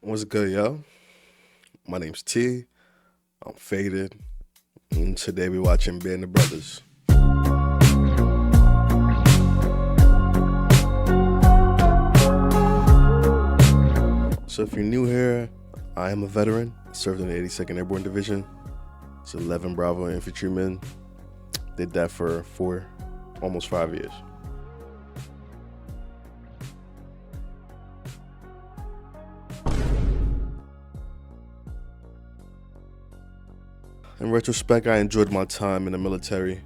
What's good, yo? My name's T. I'm Faded, and today we watching Band of Brothers. So if you're new here, I am a veteran. Served in the 82nd Airborne Division. It's 11 Bravo infantrymen. Did that for almost 5 years. In retrospect, I enjoyed my time in the military.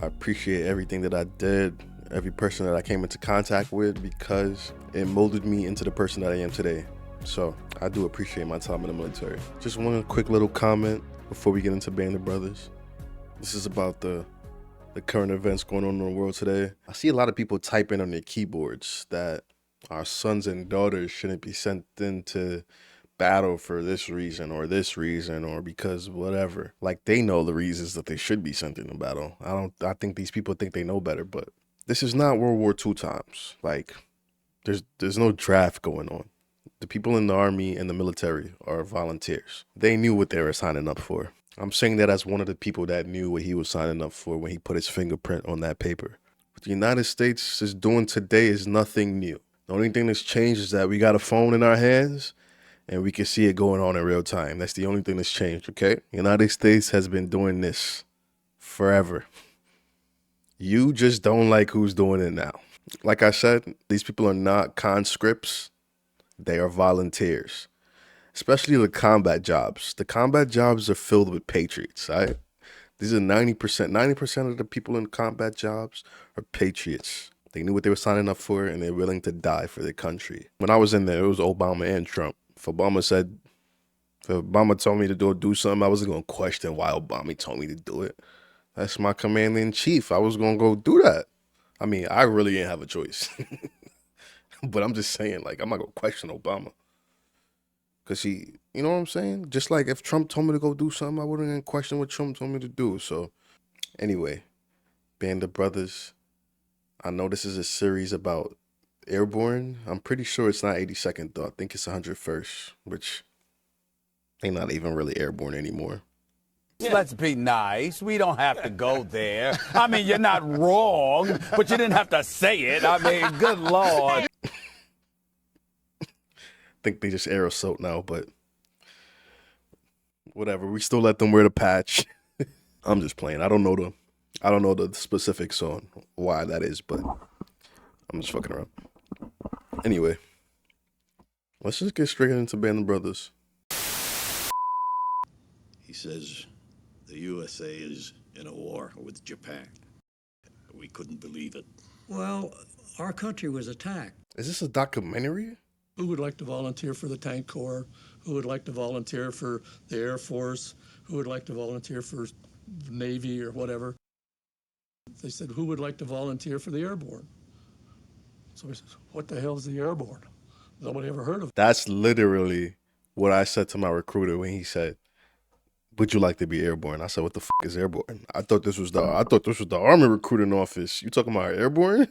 I appreciate everything that I did, every person that I came into contact with, because it molded me into the person that I am today. So I do appreciate my time in the military. Just one quick little comment before we get into Band of Brothers. This is about the current events going on in the world today. I see a lot of people typing on their keyboards that our sons and daughters shouldn't be sent into battle for this reason or because whatever. Like, they know the reasons that they should be sent into battle. I think these people think they know better, but this is not World War II times. Like, there's no draft going on. The people in the army and the military are volunteers. They knew what they were signing up for. I'm saying that as one of the people that knew what he was signing up for when he put his fingerprint on that paper. What the United States is doing today is nothing new. The only thing that's changed is that we got a phone in our hands and we can see it going on in real time. That's the only thing that's changed, okay? The United States has been doing this forever. You just don't like who's doing it now. Like I said, these people are not conscripts. They are volunteers, especially the combat jobs. The combat jobs are filled with patriots, right? These are 90%. 90% of the people in combat jobs are patriots. They knew what they were signing up for, and they're willing to die for their country. When I was in there, it was Obama and Trump. If Obama told me to do something, I wasn't going to question why Obama told me to do it. That's my commander in chief. I was going to go do that. I mean, I really didn't have a choice. But I'm just saying, like, I'm not going to question Obama. Because you know what I'm saying? Just like if Trump told me to go do something, I wouldn't even question what Trump told me to do. So anyway, Band of Brothers. I know this is a series about Airborne. I'm pretty sure it's not 82nd though. I think it's 101st, which they're not even really airborne anymore. Let's be nice. We don't have to go there. I mean, you're not wrong, but you didn't have to say it. I mean, good Lord. I think they just aerosol now, but whatever. We still let them wear the patch. I'm just playing. I don't know the specifics on why that is, but I'm just fucking around. Anyway, let's just get straight into Band of Brothers. He says the USA is in a war with Japan. We couldn't believe it. Well, our country was attacked. Is this a documentary? Who would like to volunteer for the Tank Corps? Who would like to volunteer for the Air Force? Who would like to volunteer for Navy or whatever? They said, who would like to volunteer for the Airborne? So he says, what the hell is the Airborne? Nobody ever heard of it. That's literally what I said to my recruiter when he said, would you like to be airborne? I said, what the fuck is airborne? I thought this was the Army recruiting office. You talking about airborne?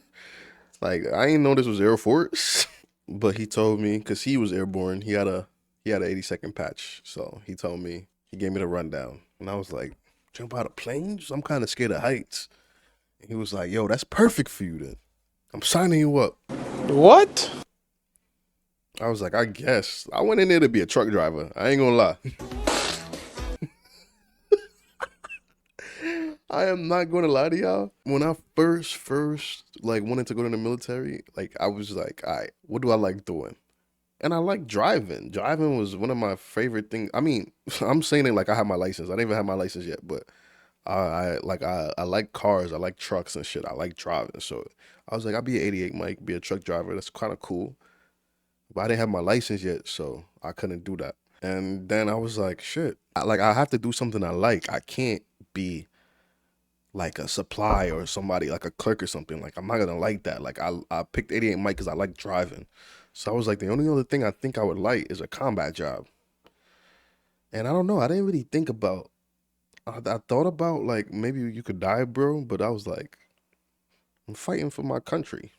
Like, I didn't know this was Air Force. But he told me, because he was airborne, he had a 82nd patch. So he told me, he gave me the rundown. And I was like, jump out of planes? I'm kind of scared of heights. And he was like, yo, that's perfect for you then. I'm signing you up. What? I was like, I guess. I went in there to be a truck driver. I ain't gonna lie. I am not gonna lie to y'all. When I first like wanted to go to the military, like I was like, all right, what do I like doing? And I like driving. Driving was one of my favorite things. I mean, I'm saying it like I have my license. I didn't even have my license yet, but I like cars. I like trucks and shit. I like driving. So I was like, I'll be an 88 Mike, be a truck driver. That's kind of cool. But I didn't have my license yet, so I couldn't do that. And then I was like, shit, I have to do something I like. I can't be like a supply or somebody, like a clerk or something. Like, I'm not gonna like that. Like, I picked 88 Mike because I like driving. So I was like, the only other thing I think I would like is a combat job. And I don't know, I didn't really think about, I thought about like, maybe you could die, bro. But I was like, I'm fighting for my country.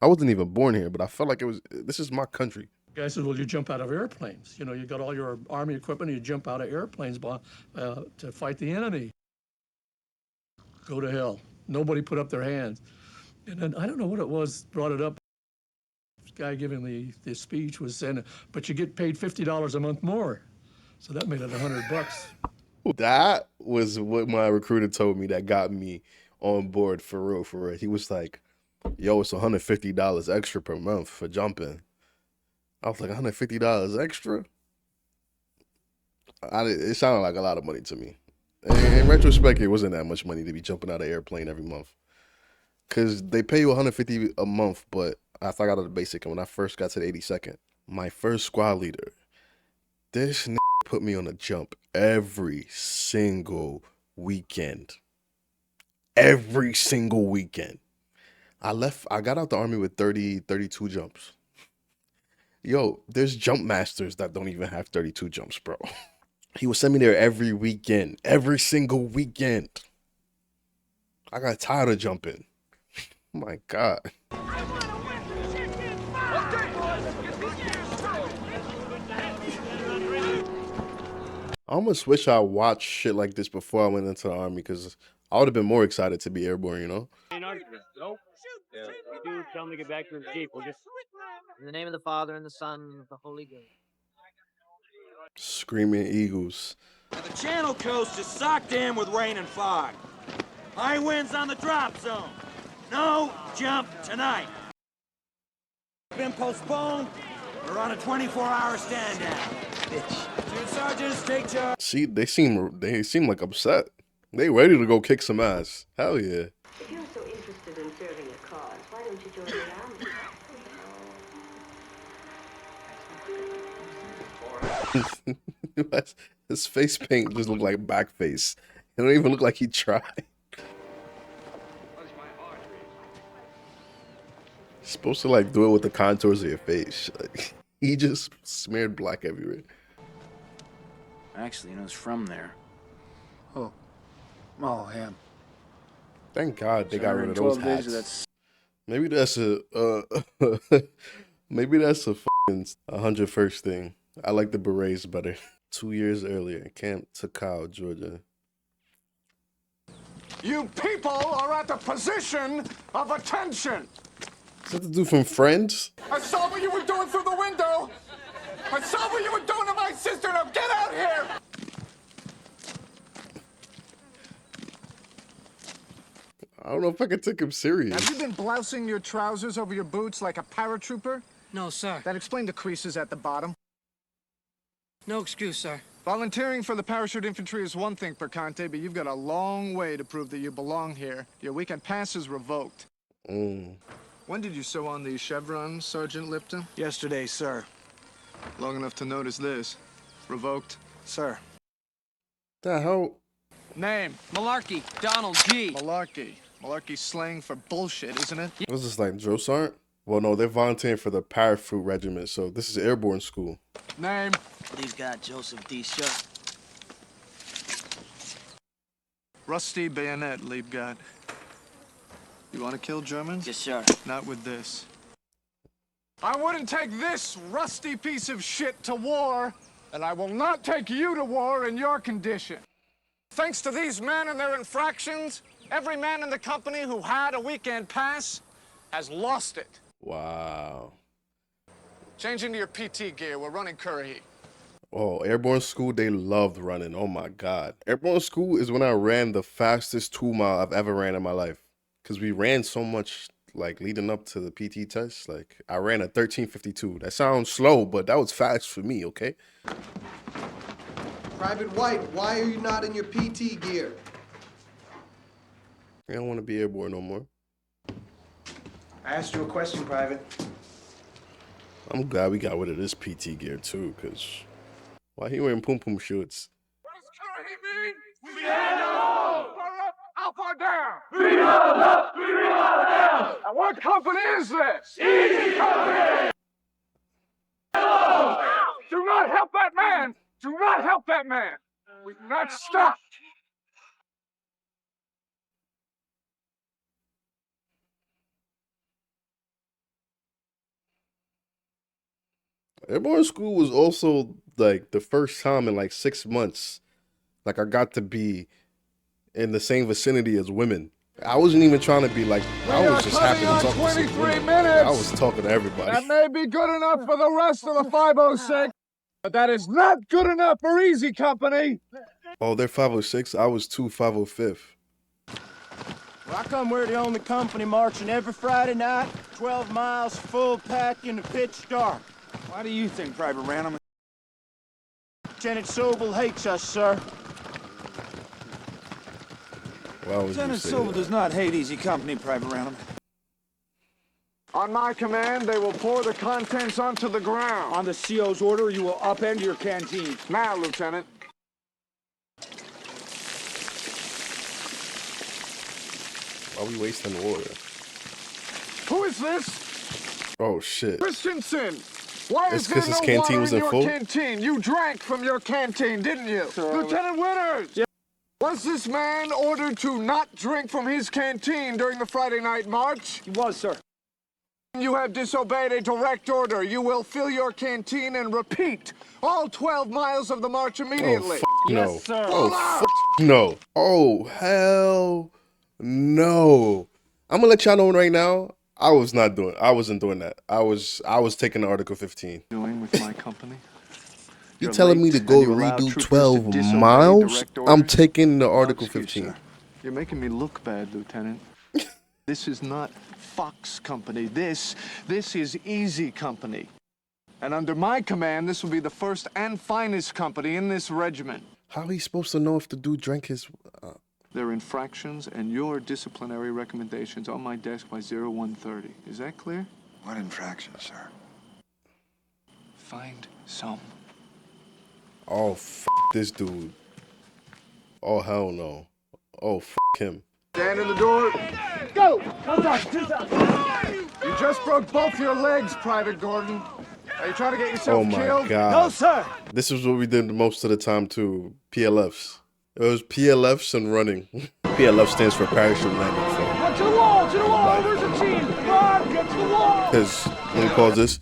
I wasn't even born here, but I felt like this is my country. The guy said, well, you jump out of airplanes. You know, you got all your Army equipment, and you jump out of airplanes to fight the enemy. Go to hell. Nobody put up their hands. And then I don't know what it was brought it up. This guy giving the speech was saying, but you get paid $50 a month more. So that made it $100. That was what my recruiter told me that got me on board for real, for real. He was like, yo, it's $150 extra per month for jumping. I was like, $150 extra? It sounded like a lot of money to me. In retrospect, it wasn't that much money to be jumping out of an airplane every month. Because they pay you $150 a month, but after I got out of the basic and when I first got to the 82nd, my first squad leader, this nigga put me on a jump every single weekend. Every single weekend. I got out the Army with 32 jumps. Yo, there's jump masters that don't even have 32 jumps, bro. He would send me there every weekend. Every single weekend. I got tired of jumping. Oh my God. I almost wish I watched shit like this before I went into the Army, because I would have been more excited to be airborne, you know? Nope. Yeah. You tell them to get back to the jeep. We'll just... In the name of the Father, and the Son, and the Holy Ghost. Screaming Eagles. Now the Channel Coast is socked in with rain and fog. High winds on the drop zone. No jump tonight. Been postponed. We're on a 24-hour stand down. Two sergeants take charge. See, they seem like upset. They ready to go kick some ass. Hell yeah. If you're so interested in serving a cause, why don't you join the army? His face paint just looked like back face. It don't even look like he tried. He's supposed to like do it with the contours of your face. Like, he just smeared black everywhere. Actually, it's from there. Oh, him. Thank God they got rid of those hats. Maybe that's a maybe that's a fucking 101st thing. I like the berets better. 2 years earlier, Camp Toccoa, Georgia. You people are at the position of attention. Is that the dude from Friends? I saw what you were doing through the window. I saw what you were doing to my sister. Now get out here. I don't know if I can take him serious. Have you been blousing your trousers over your boots like a paratrooper? No, sir. That explained the creases at the bottom. No excuse, sir. Volunteering for the parachute infantry is one thing, Percante, but you've got a long way to prove that you belong here. Your weekend pass is revoked. When did you sew on these chevrons, Sergeant Lipton? Yesterday, sir. Long enough to notice this. Revoked. Sir. The hell? Name. Malarkey. Donald G. Malarkey. Malarkey's slang for bullshit, isn't it? What's this, like drill sergeant? Well, no, they're volunteering for the Parachute Regiment, so this is airborne school. Name. Police got Joseph D. Shutt. Rusty bayonet, Liebgott. You want to kill Germans? Yes, sir. Not with this. I wouldn't take this rusty piece of shit to war, and I will not take you to war in your condition. Thanks to these men and their infractions, every man in the company who had a weekend pass has lost it. Wow. Change into your PT gear. We're running Currahee. Oh, airborne school, they loved running. Oh my God. Airborne school is when I ran the fastest 2 mile I've ever ran in my life. Because we ran so much, like, leading up to the PT test. Like, I ran a 13:52. That sounds slow, but that was fast for me, okay? Private White, why are you not in your PT gear? I don't want to be airborne no more. I asked you a question, Private. I'm glad we got rid of this PT gear, too, because why he wearing pum-pum shorts? What does Currahee mean? Stand up! How far down? Up! Down! And what company is this? Easy Company! Do not help that man! Do not help that man! We do not stop! Airborne school was also like the first time in like 6 months, like I got to be in the same vicinity as women. I wasn't even trying to be like, I was just happy to talk to some women. Like, I was talking to everybody. That may be good enough for the rest of the 506, but that is not good enough for Easy Company. Oh, they're 506. I was 505th. Well, how come we're the only company marching every Friday night, 12 miles full pack in the pitch dark? Why do you think, Private Random? Lieutenant Sobel hates us, sir. Lieutenant Sobel does not hate Easy Company, Private Random. On my command, they will pour the contents onto the ground. On the CO's order, you will upend your canteen. Now, Lieutenant. Why are we wasting water? Who is this? Oh shit. Christensen. Why It's is there because his no canteen water was in in your full? canteen? You drank from your canteen, didn't you? Lieutenant Winters! Yeah. Was this man ordered to not drink from his canteen during the Friday night march? He was, sir. You have disobeyed a direct order. You will fill your canteen and repeat all 12 miles of the march immediately. Oh, no. Yes, sir. Oh, no. Oh, hell no. I'm gonna let y'all know right now. I wasn't doing that. I was taking the Article 15. Doing with my company? You telling me to go redo 12 miles? I'm taking the Article 15. You're making me look bad, Lieutenant. This is not Fox Company. This is Easy Company. And under my command, this will be the first and finest company in this regiment. How are you supposed to know if the dude drank his... There are infractions and your disciplinary recommendations on my desk by 0130. Is that clear? What infractions, sir? Find some. Oh, this dude. Oh, hell no. Oh, him. Stand in the door. Go! You just broke both your legs, Private Gordon. Are you trying to get yourself Oh, killed? my God. No, sir. This is what we did most of the time, too. PLFs. It was PLFs and running. PLF stands for parachute landing film. Get to the wall! To the wall! Where's the team? Come on! Get to the wall! Because, let me pause this.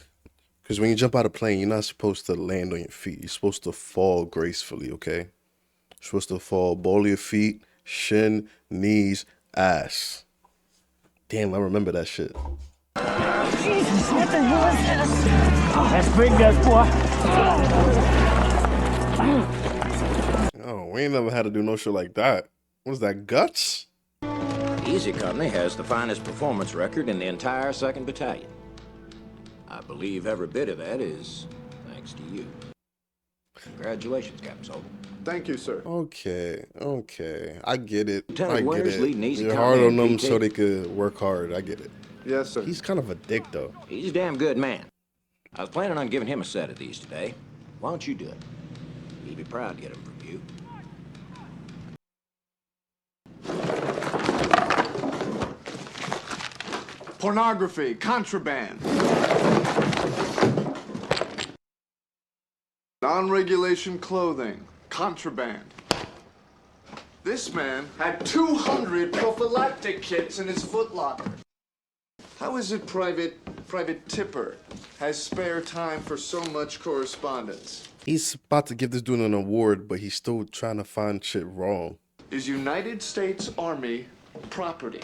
Because when you jump out of a plane, you're not supposed to land on your feet. You're supposed to fall gracefully, okay? You're supposed to fall ball of your feet, shin, knees, ass. Damn, I remember that shit. Jesus, what the hell is this? Oh, that's big, that boy. Oh, we ain't never had to do no shit like that. What is that, guts? Easy Company has the finest performance record in the entire 2nd Battalion. I believe every bit of that is thanks to you. Congratulations, Captain Sobel. Thank you, sir. Okay. I get it. Lieutenant Winters leading Easy You're Company hard on them PT. so they could work hard. I get it. Yes, sir. He's kind of a dick, though. He's a damn good man. I was planning on giving him a set of these today. Why don't you do it? He'd be proud to get them from you. Pornography, contraband. Non-regulation clothing, contraband. This man had 200 prophylactic kits in his footlocker. How is it Private Tipper has spare time for so much correspondence? He's about to give this dude an award, but he's still trying to find shit wrong. Is United States Army property,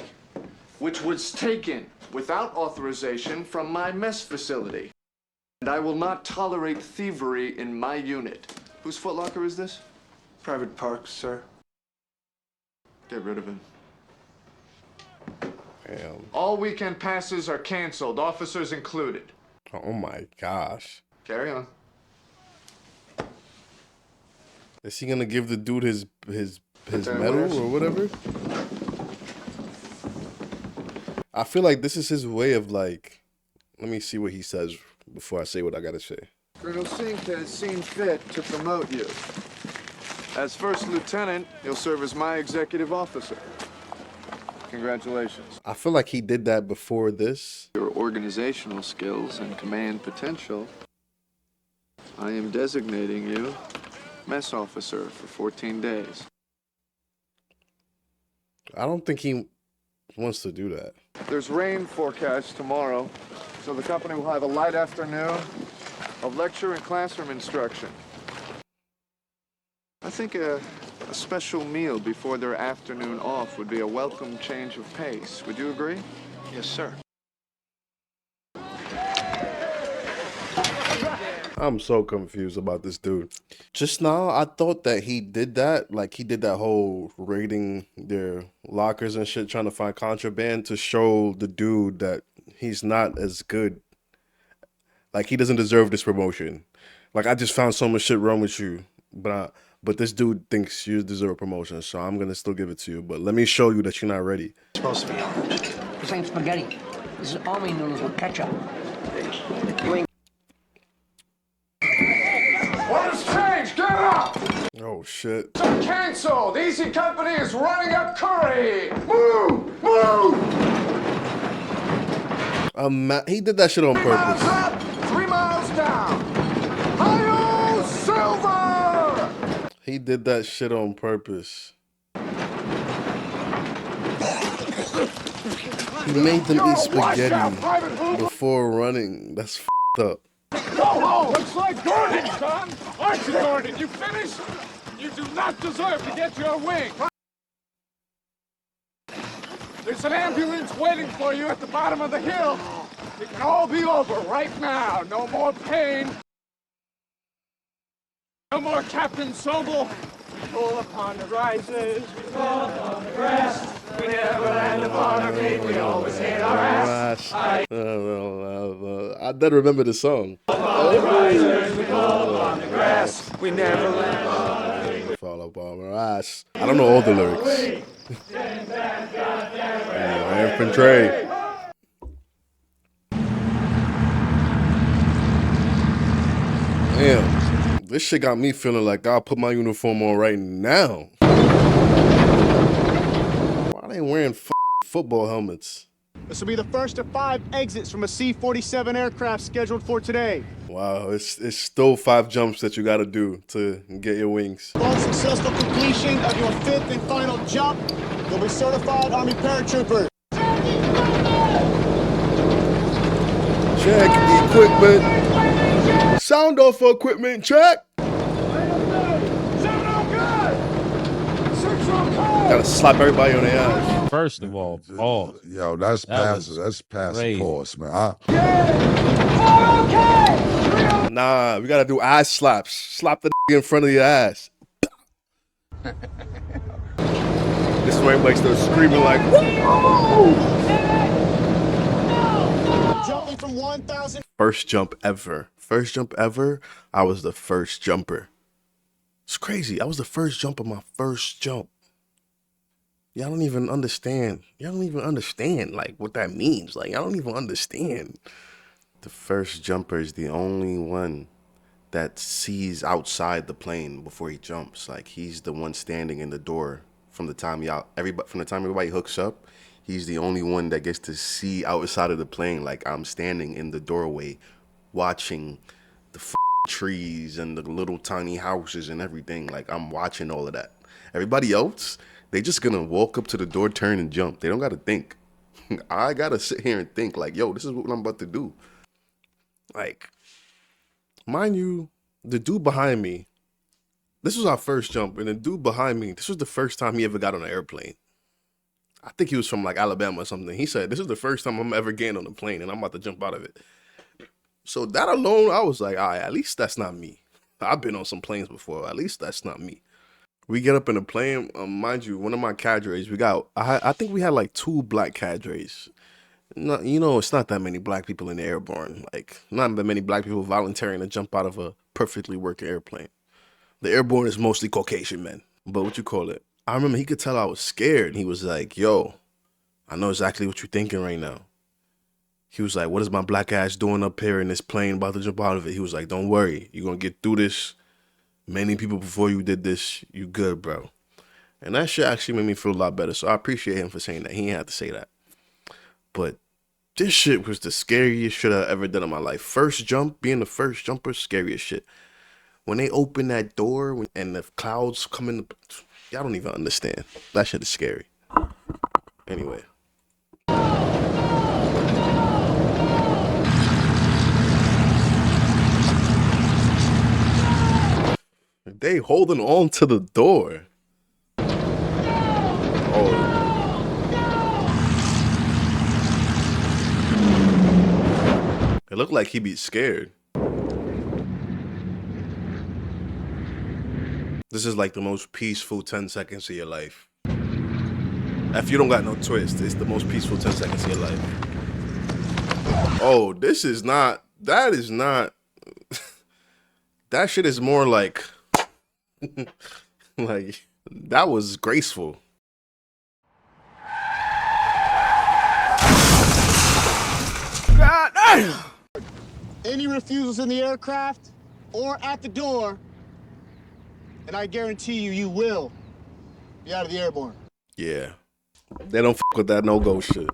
which was taken without authorization from my mess facility. And I will not tolerate thievery in my unit. Whose footlocker is this? Private Parks, sir. Get rid of him. Damn. All weekend passes are canceled, officers included. Oh my gosh. Carry on. Is he gonna give the dude his Lieutenant medal Winters? or whatever? I feel like this is his way of like, let me see what he says before I say what I gotta say. Colonel Sink has seen fit to promote you. As first lieutenant, you'll serve as my executive officer. Congratulations. I feel like he did that before this. Your organizational skills and command potential, I am designating you mess officer for 14 days. I don't think he wants to do that. There's rain forecast tomorrow, so the company will have a light afternoon of lecture and classroom instruction. I think a special meal before their afternoon off would be a welcome change of pace. Would you agree? Yes, sir. I'm so confused about this dude. Just now, I thought that he did that. Like, he did that whole raiding their lockers and shit, trying to find contraband to show the dude that he's not as good. Like, he doesn't deserve this promotion. Like, I just found so much shit wrong with you. But this dude thinks you deserve a promotion, so I'm going to still give it to you. But let me show you that you're not ready. It's supposed to be orange. This ain't spaghetti. This is army noodles with ketchup. You ain't... Orders changed! Get up! Oh, shit. So canceled! Easy Company is running up Currahee! Move! Move! He did that shit on purpose. 3 miles up, 3 miles down! Hi-yo, Silver! He did that shit on purpose. He made them eat spaghetti before running. That's f***ed up. Oh, looks like Gordon, son! Aren't you, Gordon? You finished? You do not deserve to get your wing. There's an ambulance waiting for you at the bottom of the hill. It can all be over right now. No more pain. No more Captain Sobel. Pull upon the rises, we fall upon the grass. We never land upon our feet, we always hit our ass. I don't remember the song. Upon the risers, we fall upon the grass. We never land upon our feet. Fall upon our ass. I don't know all the lyrics. Infantry. Damn. This shit got me feeling like I'll put my uniform on right now. Why they wearing football helmets? This will be the first of 5 exits from a C-47 aircraft scheduled for today. Wow, it's still 5 jumps that you gotta do to get your wings. Upon successful completion of your 5th and final jump, you'll be certified Army Paratrooper. Check equipment. Sound off for equipment, check. Gotta slap everybody on their ass. First of all, pause. Yo, that's past pause, man. Nah, we gotta do ass slaps. Slap the in front of your ass. This is where everybody starts screaming like, woo! Jumping from 1,000. First jump ever. First jump ever. I was the first jumper. It's crazy. I was the first jump of my first jump. Y'all don't even understand. Y'all don't even understand like what that means. Like, y'all don't even understand. The first jumper is the only one that sees outside the plane before he jumps. Like, he's the one standing in the door from the time everybody hooks up. He's the only one that gets to see outside of the plane. Like, I'm standing in the doorway watching the trees and the little tiny houses and everything. Like, I'm watching all of that. Everybody else, they just gonna walk up to the door, turn, and jump. They don't gotta think. I gotta sit here and think like, yo, this is what I'm about to do. Like, mind you, the dude behind me, this was our first jump, and the dude behind me, this was the first time he ever got on an airplane. I think he was from like Alabama or something. He said, this is the first time I'm ever getting on a plane, and I'm about to jump out of it. So that alone, I was like, all right, at least that's not me. I've been on some planes before. At least that's not me. We get up in a plane. Mind you, one of my cadres, I think we had like 2 black cadres. No, you know, it's not that many black people in the Airborne. Like, not that many black people volunteering to jump out of a perfectly working airplane. The Airborne is mostly Caucasian men. But what you call it? I remember he could tell I was scared. He was like, yo, I know exactly what you're thinking right now. He was like, what is my black ass doing up here in this plane about to jump out of it? He was like, don't worry. You're going to get through this. Many people before you did this, you good, bro. And that shit actually made me feel a lot better. So I appreciate him for saying that. He didn't have to say that. But this shit was the scariest shit I've ever done in my life. First jump, being the first jumper, scariest shit. When they open that door and the clouds come in, y'all don't even understand. That shit is scary. Anyway. They holding on to the door. Oh. It looked like he be scared. This is like the most peaceful 10 seconds of your life. If you don't got no twist, it's the most peaceful 10 seconds of your life. Oh, this is not, that is not, that shit is more like, like, that was graceful. God damn! Any refusals in the aircraft or at the door, and I guarantee you, you will be out of the Airborne. Yeah. They don't fuck with that no-go shit.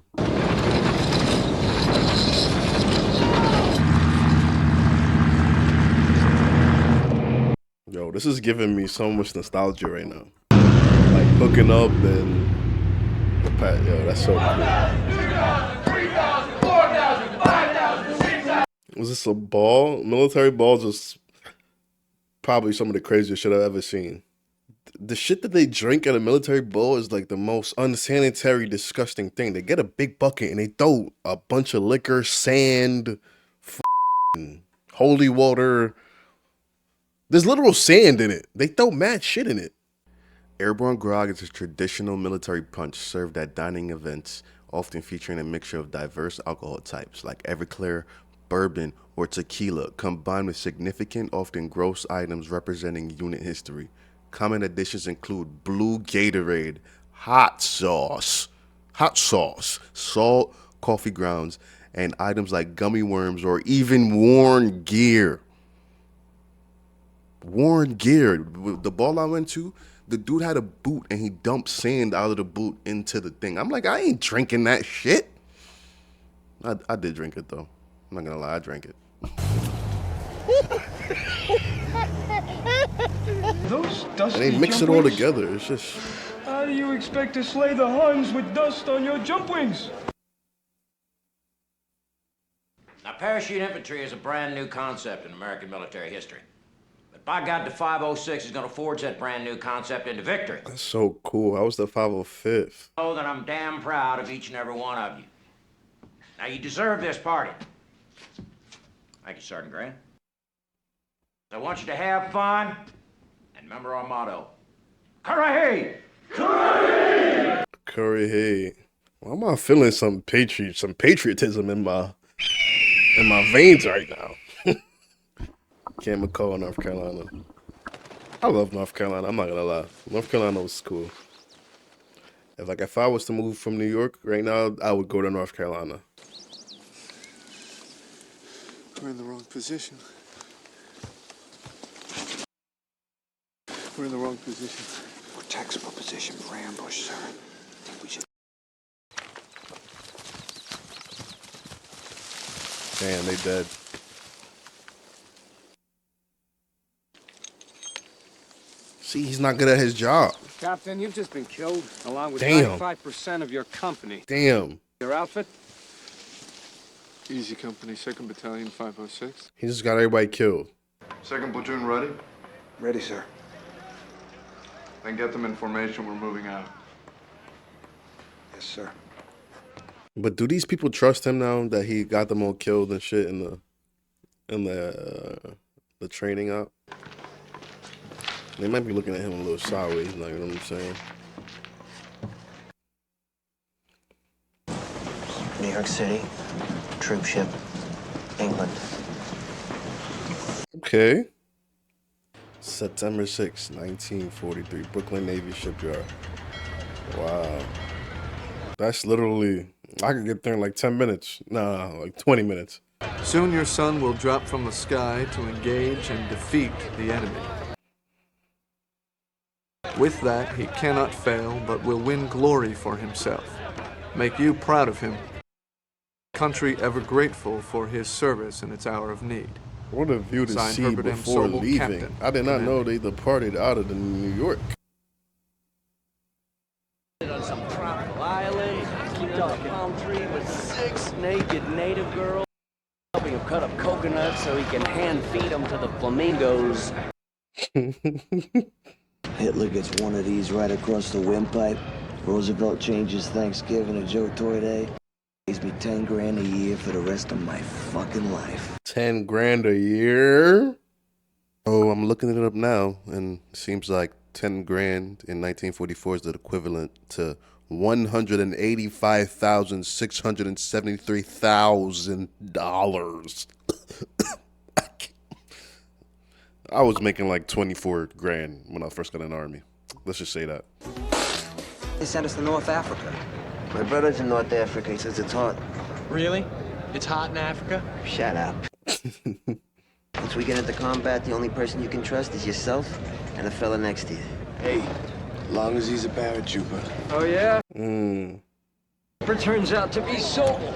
Yo, this is giving me so much nostalgia right now. Like hooking up and the pat. Yo, that's so cool. 3,000, 4,000, 5,000, 6,000. Was this a ball? Military balls is probably some of the craziest shit I've ever seen. The shit that they drink at a military ball is like the most unsanitary, disgusting thing. They get a big bucket and they throw a bunch of liquor, sand, holy water. There's literal sand in it. They throw mad shit in it. Airborne grog is a traditional military punch served at dining events, often featuring a mixture of diverse alcohol types like Everclear, bourbon, or tequila, combined with significant, often gross items representing unit history. Common additions include blue Gatorade, hot sauce, salt, coffee grounds, and items like gummy worms or even worn gear. Worn gear. The ball I went to, the dude had a boot and he dumped sand out of the boot into the thing. I'm like, I ain't drinking that shit. I did drink it though. I'm not gonna lie, I drank it. Those dusty And they mix it all together. It's just. How do you expect to slay the Huns with dust on your jump wings? Now, parachute infantry is a brand new concept in American military history. But by God, the 506 is going to forge that brand new concept into victory. That's so cool. I was the 505th. Oh, that I'm damn proud of each and every one of you. Now, you deserve this party. Thank you, Sergeant Grant. I want you to have fun and remember our motto: Currahee! Currahee! Currahee. Why am I feeling some patriotism in my veins right now? Camp McCall, North Carolina. I love North Carolina. I'm not gonna lie. North Carolina was cool. If I was to move from New York right now, I would go to North Carolina. We're in the wrong position. We're in the wrong position. We're textbook position for ambush, sir. I think we should. Damn, they dead. See, he's not good at his job. Captain, you've just been killed, along with Damn. 95% of your company. Damn. Your outfit? Easy Company, 2nd Battalion, 506. He just got everybody killed. 2nd Platoon ready? Ready, sir. Then get them in formation, we're moving out. Yes, sir. But do these people trust him now that he got them all killed and shit in the training out? They might be looking at him a little sideways, like, you know what I'm saying? New York City, troop ship, England. Okay. September 6, 1943, Brooklyn Navy Shipyard. Wow. That's literally, I could get there in like 10 minutes. Nah, like 20 minutes. Soon your son will drop from the sky to engage and defeat the enemy. With that, he cannot fail, but will win glory for himself. Make you proud of him. Country ever grateful for his service in its hour of need. What a view to Signed, see Herbert M. before Sobel, leaving. Captain. I did not know they departed out of the New York. On some tropical island, keep on a palm tree with 6 naked native girls, helping him cut up coconuts so he can hand feed them to the flamingos. Hitler gets one of these right across the windpipe. Roosevelt changes Thanksgiving to Joe Toy Day. Pays me 10 grand a year for the rest of my fucking life. 10 grand a year? Oh, I'm looking it up now, and it seems like 10 grand in 1944 is the equivalent to $185,673,000. I was making like 24 grand when I first got in the Army. Let's just say that. They sent us to North Africa. My brother's in North Africa. He says it's hot. Really? It's hot in Africa? Shut up. Once we get into combat, the only person you can trust is yourself and the fella next to you. Hey, long as he's a paratrooper. Oh, yeah? Mm. It turns out to be Sobel.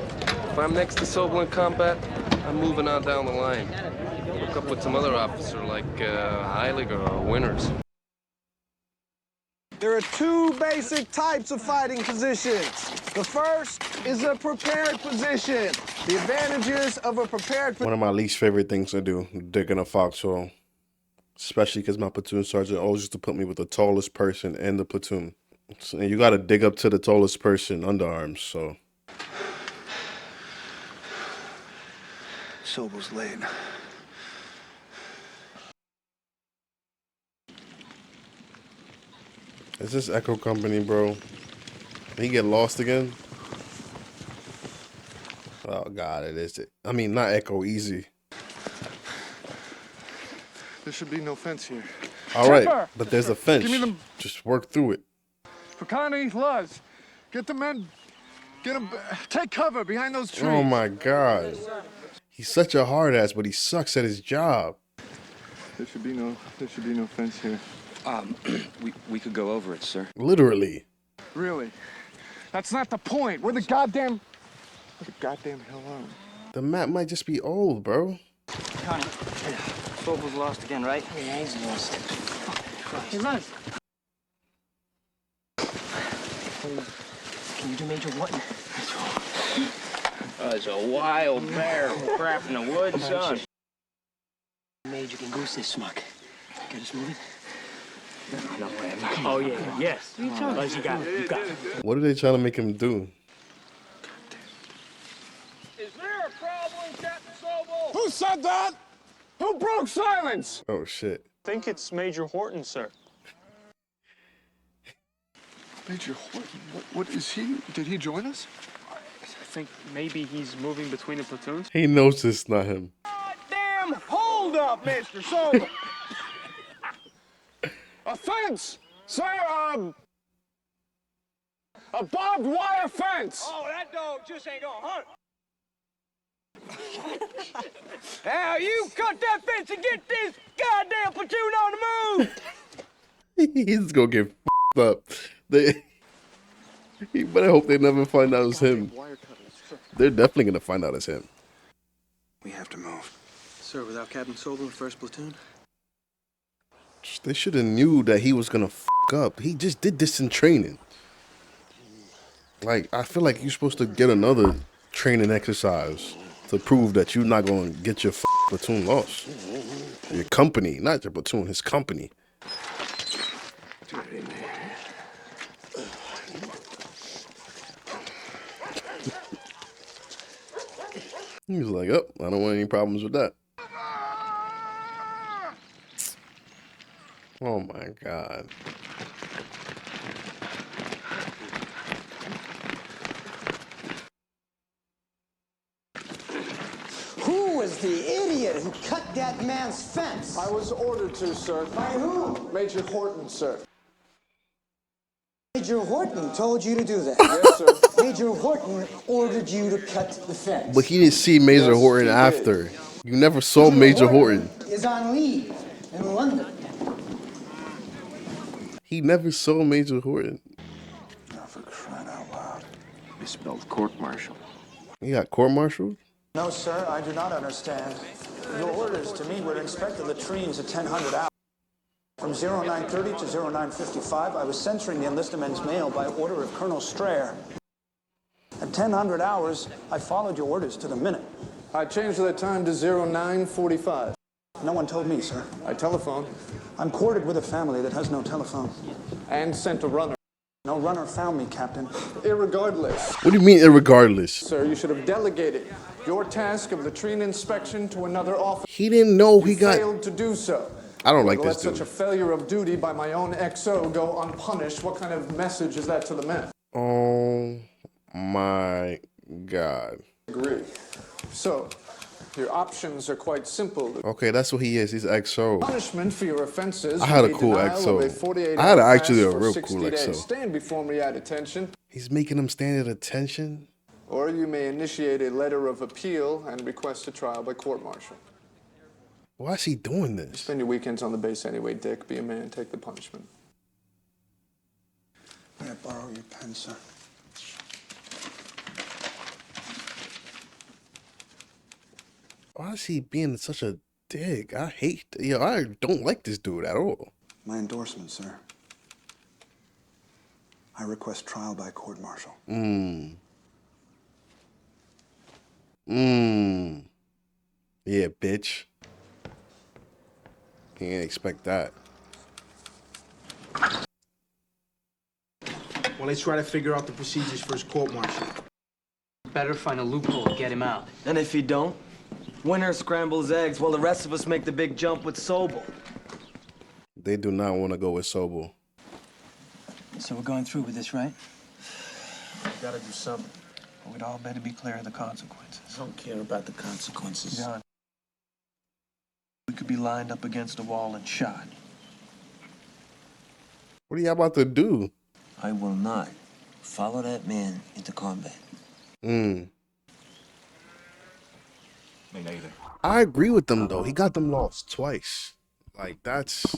If I'm next to Sobel in combat, I'm moving on down the line. Hook up with some other officer like Heiliger or Winters. There are two basic types of fighting positions. The first is a prepared position. The advantages of a prepared position. One of my least favorite things to do, digging a foxhole. Especially because my platoon sergeant always used to put me with the tallest person in the platoon. So, and you got to dig up to the tallest person underarms, so. Sobel's late. Is this Echo Company, bro? Did he get lost again? Oh, God, it is. I mean, not Echo, Easy. There should be no fence here. All right, but there's a fence. Give me them. Just work through it. Picani, Luz, get the men. Get them. Take cover behind those trees. Oh, my God. He's such a hard ass, but he sucks at his job. There should be no fence here. We could go over it, sir. Literally. Really? That's not the point. We're the goddamn hell on. The map might just be old, bro. Connie, Sobel's lost again, right? Yeah, he's lost. Hey, Luz. Can you do Major Wharton? It's a wild bear crap in the woods, son. Major can goose this smuck. Get us moving. No way. Oh, yeah, yes. Luz, you got it, you got it. What are they trying to make him do? Is there a problem, Captain Sobel? Who said that? Who broke silence? Oh, shit. I think it's Major Horton, sir. Major Horton? What is he? Did he join us? I think maybe he's moving between the platoons. He knows it's not him. Damn, hold up, Mr. Sobel. A fence, sir, a barbed wire fence. Oh, that dog just ain't gonna hunt. Now you cut that fence and get this goddamn platoon on the move. He's gonna get f***ed up. He better hope they never find out it's him. They're definitely gonna find out it's him. We have to move. Sir, without Captain Sobel in the first platoon? They should have knew that he was gonna f*** up. He just did this in training. Like, I feel like you're supposed to get another training exercise to prove that you're not gonna get your platoon lost. Your company, not your platoon, his company. He was like, oh, I don't want any problems with that. Oh my God. Who was the idiot who cut that man's fence? I was ordered to, sir. By who? Major Horton, sir. Major Horton told you to do that. Yes, sir. Major Horton ordered you to cut the fence. But he didn't see Major Horton after. You never saw Major Horton. Is on leave in London. He never saw Major Horton. Not for crying out loud. Misspelled court-martial. He got court-martialed? No, sir, I do not understand. Your orders to me were to inspect the latrines at 1000 hours. From 0930 to 0955, I was censoring the enlisted men's mail by order of Colonel Strayer. At 1000 hours, I followed your orders to the minute. I changed the time to 0945. No one told me, sir. I telephoned. I'm quartered with a family that has no telephone. And sent a runner. No runner found me, Captain. Irregardless. What do you mean, irregardless? Sir, you should have delegated your task of latrine inspection to another officer. He didn't know he got... failed to do so. I don't like this let dude. such a failure of duty by my own XO go unpunished. What kind of message is that to the men? Oh my God. Agree. So, your options are quite simple. Okay, that's what he is. He's XO. Punishment for your offenses. I had a would be cool denial XO. of a 48 I had hour actually pass a for real 60 cool days. XO. Stand before me at attention. He's making him stand at attention. Or you may initiate a letter of appeal and request a trial by court-martial. Why is he doing this? You spend your weekends on the base anyway, Dick. Be a man, take the punishment. May I borrow your pen, sir? Why is he being such a dick? I don't like this dude at all. My endorsement, sir. I request trial by court-martial. Yeah, bitch. He ain't expect that. Well, let's try to figure out the procedures for his court-martial. Better find a loophole and get him out. And if he don't, Winner scrambles eggs while the rest of us make the big jump with Sobel. They do not want to go with Sobel. So we're going through with this, right? We gotta do something. But we'd all better be clear of the consequences. I don't care about the consequences. John, we could be lined up against a wall and shot. What are y'all about to do? I will not follow that man into combat. Me neither. I agree with them though. He got them lost twice. Like that's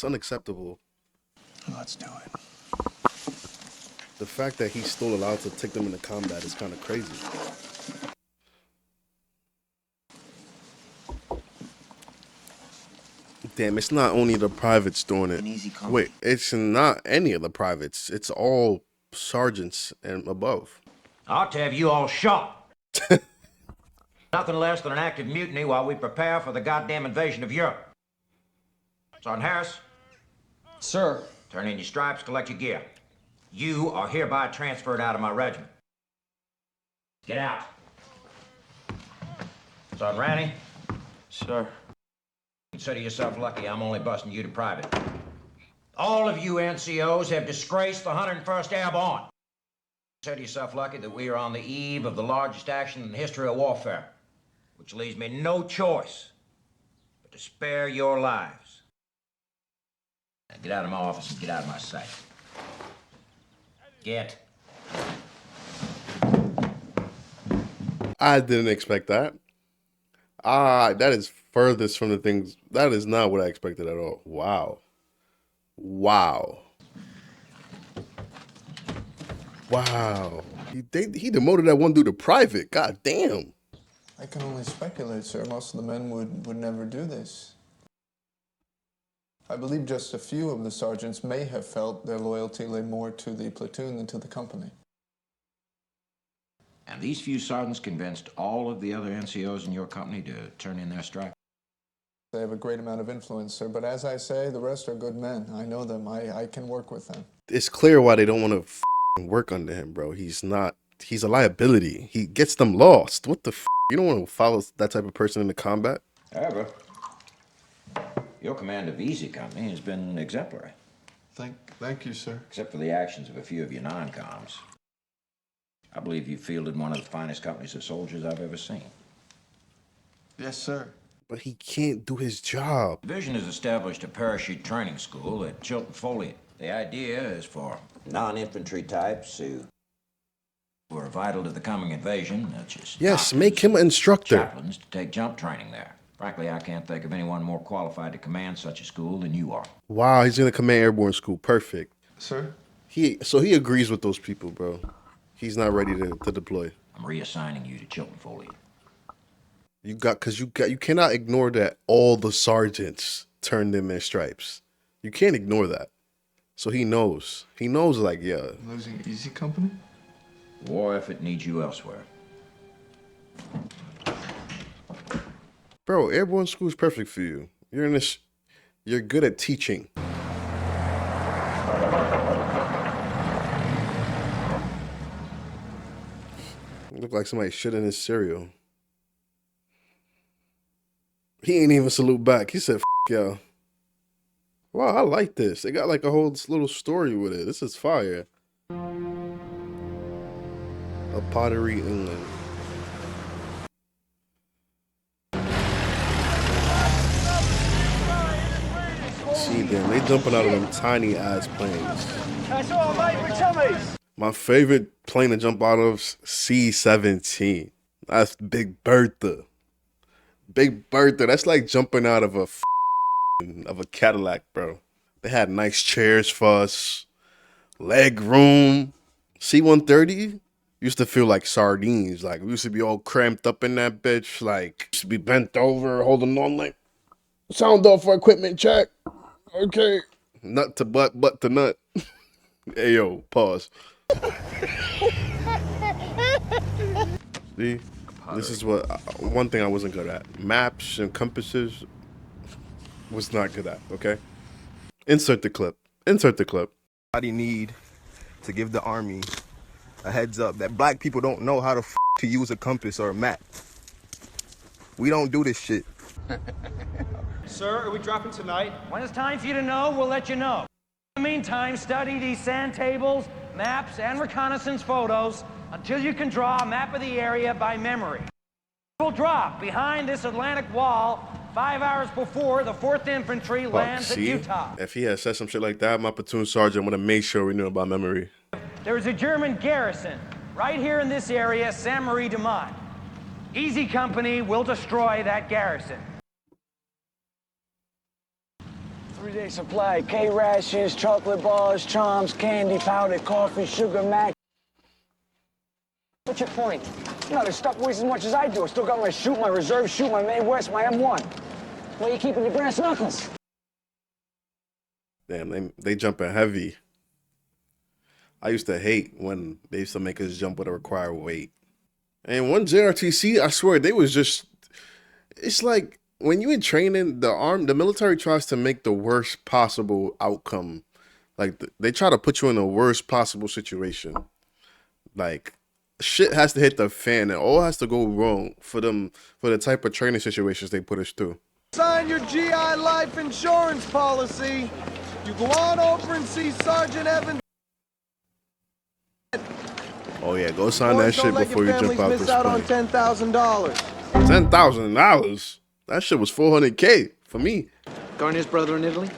unacceptable. Let's do it. The fact that he's still allowed to take them into combat is kind of crazy. Damn, it's not only the privates doing it. Wait, it's not any of the privates. It's all sergeants and above. I ought to have you all shot. Nothing less than an active mutiny while we prepare for the goddamn invasion of Europe. Sergeant Harris? Sir. Turn in your stripes, collect your gear. You are hereby transferred out of my regiment. Get out. Sergeant Ranny? Sir. Consider yourself lucky I'm only busting you to private. All of you NCOs have disgraced the 101st Airborne. Consider yourself lucky that we are on the eve of the largest action in the history of warfare, which leaves me no choice but to spare your lives. Now get out of my office and get out of my sight. Get. I didn't expect that. That is furthest from the things. That is not what I expected at all. Wow. Wow. Wow. He demoted that one dude to private. God damn. I can only speculate, sir. Most of the men would never do this. I believe just a few of the sergeants may have felt their loyalty lay more to the platoon than to the company. And these few sergeants convinced all of the other NCOs in your company to turn in their strike? They have a great amount of influence, sir, but as I say, the rest are good men. I know them. I can work with them. It's clear why they don't want to work under him, bro. He's a liability. He gets them lost. What the You don't want to follow that type of person into combat? However, your command of Easy Company has been exemplary. Thank you, sir. Except for the actions of a few of your non-coms. I believe you fielded one of the finest companies of soldiers I've ever seen. Yes, sir. But he can't do his job. The division has established a parachute training school at Chilton Foley. The idea is for non-infantry types who are vital to the coming invasion, such as Yes, make him an instructor. chaplains, to take jump training there. Frankly, I can't think of anyone more qualified to command such a school than you are. Wow, he's gonna command Airborne School. Perfect. Sir? So he agrees with those people, bro. He's not ready to deploy. I'm reassigning you to Chilton Foley. You cannot ignore that all the sergeants turned in their stripes. You can't ignore that. So he knows. He knows, like, yeah. Losing Easy Company? War effort needs you elsewhere. Bro, Airborne school is perfect for you. You're good at teaching. You look like somebody shit in his cereal. He ain't even salute back. He said, "F y'all." Wow, I like this. They got like a whole little story with it. This is fire. A Pottery, England. See them, they jumping out of them tiny ass planes. That's all, mate, for tummies. My favorite plane to jump out of, C-17. That's Big Bertha. Big Bertha, that's like jumping out of a Cadillac, bro. They had nice chairs for us, leg room. C-130 used to feel like sardines. Like, we used to be all cramped up in that bitch. Like, used to be bent over, holding on like, sound off for equipment check. Okay. Nut to butt to nut. Hey, yo, pause. See? This is what, one thing I wasn't good at. Maps and compasses was not good at, okay? Insert the clip. Insert the clip. Somebody need to give the army a heads up that black people don't know how to use a compass or a map. We don't do this shit. Sir, are we dropping tonight? When it's time for you to know, we'll let you know. In the meantime, study these sand tables, maps, and reconnaissance photos until you can draw a map of the area by memory. We'll drop behind this Atlantic wall 5 hours before the 4th Infantry lands at Utah. If he had said some shit like that, my platoon sergeant would have made sure we knew about memory. There is a German garrison right here in this area, Saint Marie de Mont. Easy Company will destroy that garrison. 3-day supply, K-rations, chocolate bars, charms, candy, powder, coffee, sugar, mac. What's your point? You know, there's stuff weighs as much as I do. I still got my chute, my reserve chute, my May West, my M1. Where you keeping your brass knuckles? Damn, they jumping heavy. I used to hate when they used to make us jump with a required weight. And one JRTC, I swear, they was just, it's like, when you in training, the military tries to make the worst possible outcome. Like, they try to put you in the worst possible situation. Like, shit has to hit the fan and all has to go wrong for the type of training situations they put us through. Sign your GI life insurance policy. You go on over and see Sergeant Evans. Oh yeah, go sign that shit before you jump out this miss out on plane. $10,000. $10,000? That shit was $400K for me. Garnier's brother in Italy,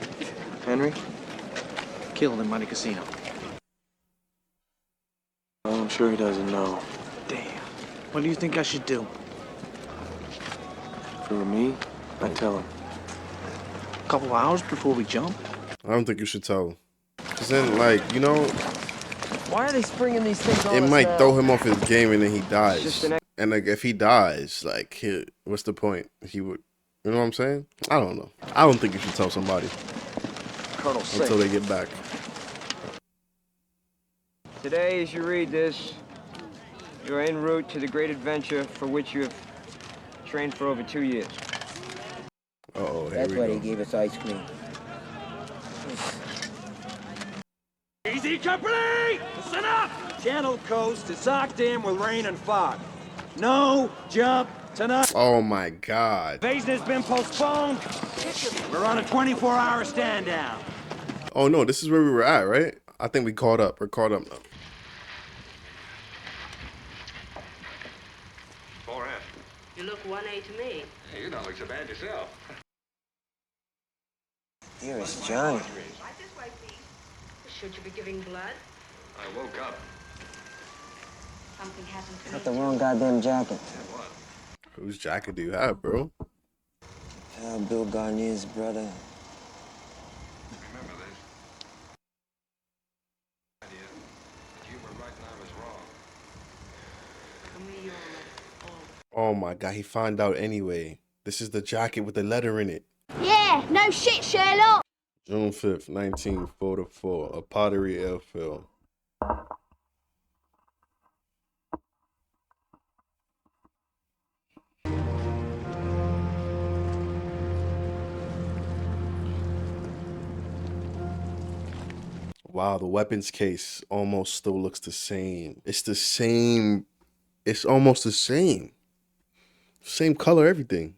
Henry, killed in Monte Casino. I'm sure he doesn't know. Damn. What do you think I should do? For me, I'd tell him. A couple hours before we jump? I don't think you should tell. Cause then, like, you know, Why are they springing these things on it us might now? throw him off his game and then he dies. Just an And like, if he dies, like, what's the point? He would, you know what I'm saying? I don't know. I don't think you should tell somebody Colonel until they get back. Today, as you read this, you are en route to the great adventure for which you have trained for over 2 years. Uh-oh, here That's we why go. they gave us ice cream. Easy Company! Listen up! Channel coast is locked in with rain and fog. No jump tonight. Oh my God. Invasion has been postponed. We're on a 24-hour stand down. Oh no, this is where we were at, right? I think we caught up. We're caught up now. You look 1A to me. Hey, you don't look so bad yourself. Here is Johnny. Should you be giving blood? I woke up. Something happened to Got me. the wrong goddamn jacket. Whose jacket do you have, bro? Bill Garnier's brother. Remember this. Idea that you were right and I was wrong. Oh my God, he found out anyway. This is the jacket with the letter in it. Yeah, no shit, Sherlock. June 5th, 1944, a pottery airfield. Wow, the weapons case almost still looks the same. It's the same. It's almost the same. Same color, everything.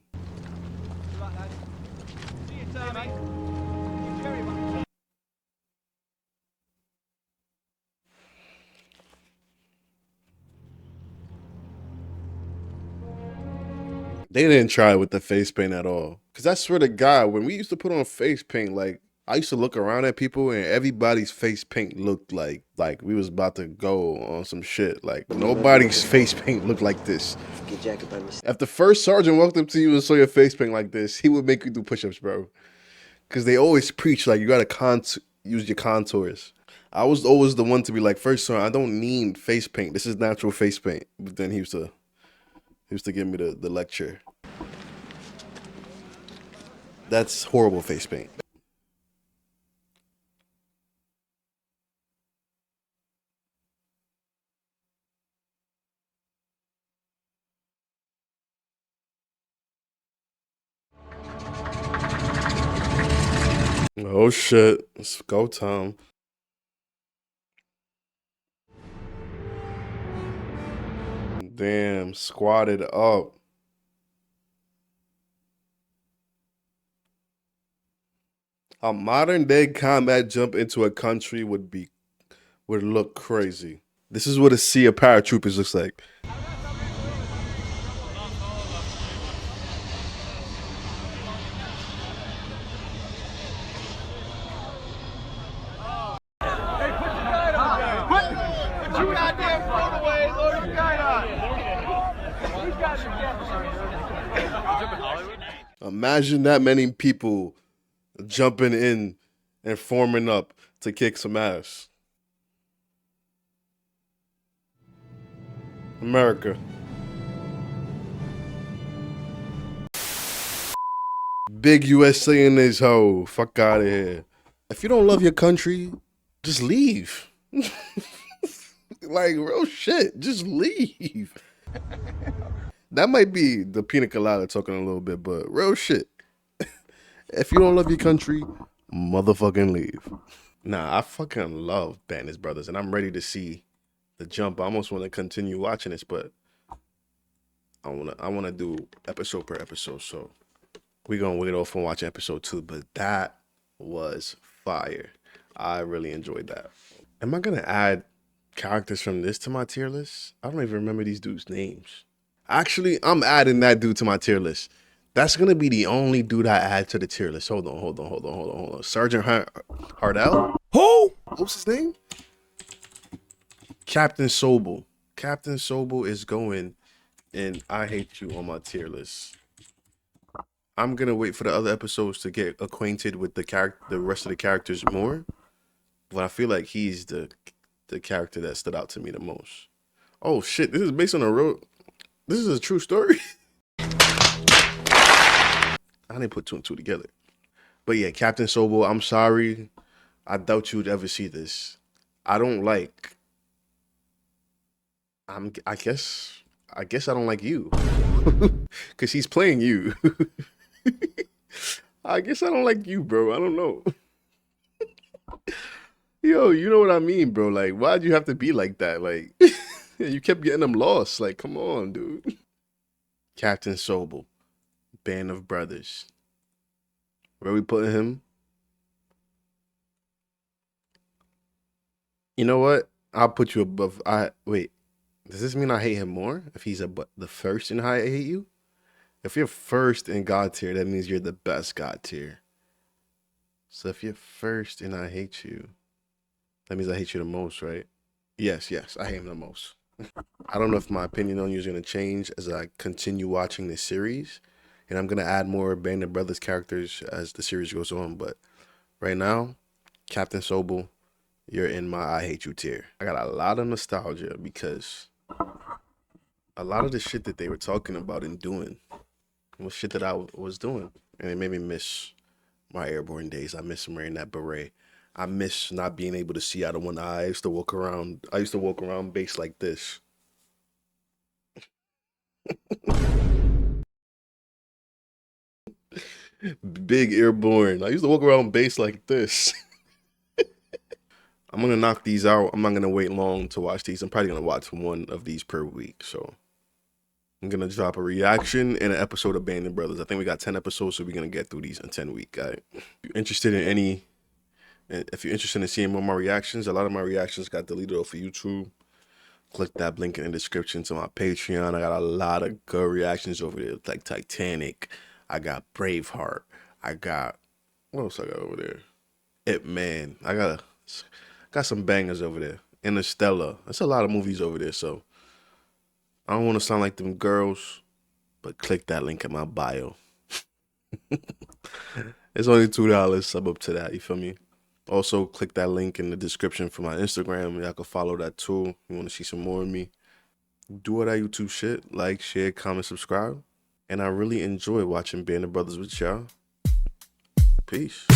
They didn't try with the face paint at all. Cause I swear to God, when we used to put on face paint, like I used to look around at people and everybody's face paint looked like we was about to go on some shit. Like nobody's face paint looked like this. If the first sergeant walked up to you and saw your face paint like this, he would make you do push-ups, bro. Cause they always preach like you gotta use your contours. I was always the one to be like, first sergeant, I don't need face paint. This is natural face paint. But then he used to give me the lecture. That's horrible face paint. Oh shit, it's go time. Damn, squatted up. A modern day combat jump into a country would look crazy. This is what a sea of paratroopers looks like. Imagine that many people jumping in and forming up to kick some ass. America. Big USA in this hoe. Fuck out of here. If you don't love your country, just leave. Like, real shit. Just leave. That might be the pina colada talking a little bit, but real shit. If you don't love your country, motherfucking leave. Nah, I fucking love Bandits Brothers, and I'm ready to see the jump. I almost want to continue watching this, but I wanna do episode per episode, so we're gonna wait off and watch episode 2. But that was fire. I really enjoyed that. Am I gonna add characters from this to my tier list? I don't even remember these dudes' names. Actually, I'm adding that dude to my tier list. That's gonna be the only dude I add to the tier list. Hold on. Sergeant Hardell? Who? What's his name? Captain Sobel. Captain Sobel is going in I Hate You on my tier list. I'm gonna wait for the other episodes to get acquainted with the rest of the characters more. But I feel like he's the character that stood out to me the most. Oh shit, this is based on a real. This is a true story. I didn't put 2 and 2 together. But yeah, Captain Sobel, I'm sorry. I doubt you would ever see this. I don't like. I guess I don't like you. Cause he's playing you. I guess I don't like you, bro. I don't know. Yo, you know what I mean, bro? Like, why'd you have to be like that? Like, you kept getting them lost. Like, come on, dude. Captain Sobel, Band of Brothers. Where we putting him? You know what? I'll put you above. Wait. Does this mean I hate him more? If he's the first in I Hate You? If you're first in God tier, that means you're the best God tier. So if you're first in I Hate You, that means I hate you the most, right? Yes, I hate him the most. I don't know if my opinion on you is going to change as I continue watching this series. And I'm going to add more Band of Brothers characters as the series goes on. But right now, Captain Sobel, you're in my I Hate You tier. I got a lot of nostalgia because a lot of the shit that they were talking about and doing was shit that I was doing. And it made me miss my airborne days. I miss wearing that beret. I miss not being able to see out of one eye. I used to walk around base like this. Big airborne. I used to walk around base like this. I'm gonna knock these out. I'm not gonna wait long to watch these. I'm probably gonna watch one of these per week. So I'm gonna drop a reaction and an episode of Band of Brothers. I think we got 10 episodes, so we're gonna get through these in 10 weeks. Right? If you're interested in seeing more of my reactions, a lot of my reactions got deleted off of YouTube. Click that link in the description to my Patreon. I got a lot of good reactions over there, like Titanic. I got Braveheart. I got, what else I got over there? Ip Man. I got some bangers over there. Interstellar. There's a lot of movies over there, so I don't want to sound like them girls, but click that link in my bio. It's only $2. Sub up to that, you feel me? Also, click that link in the description for my Instagram. Y'all can follow that too. You want to see some more of me? Do all that YouTube shit. Like, share, comment, subscribe. And I really enjoy watching Band of Brothers with y'all. Peace.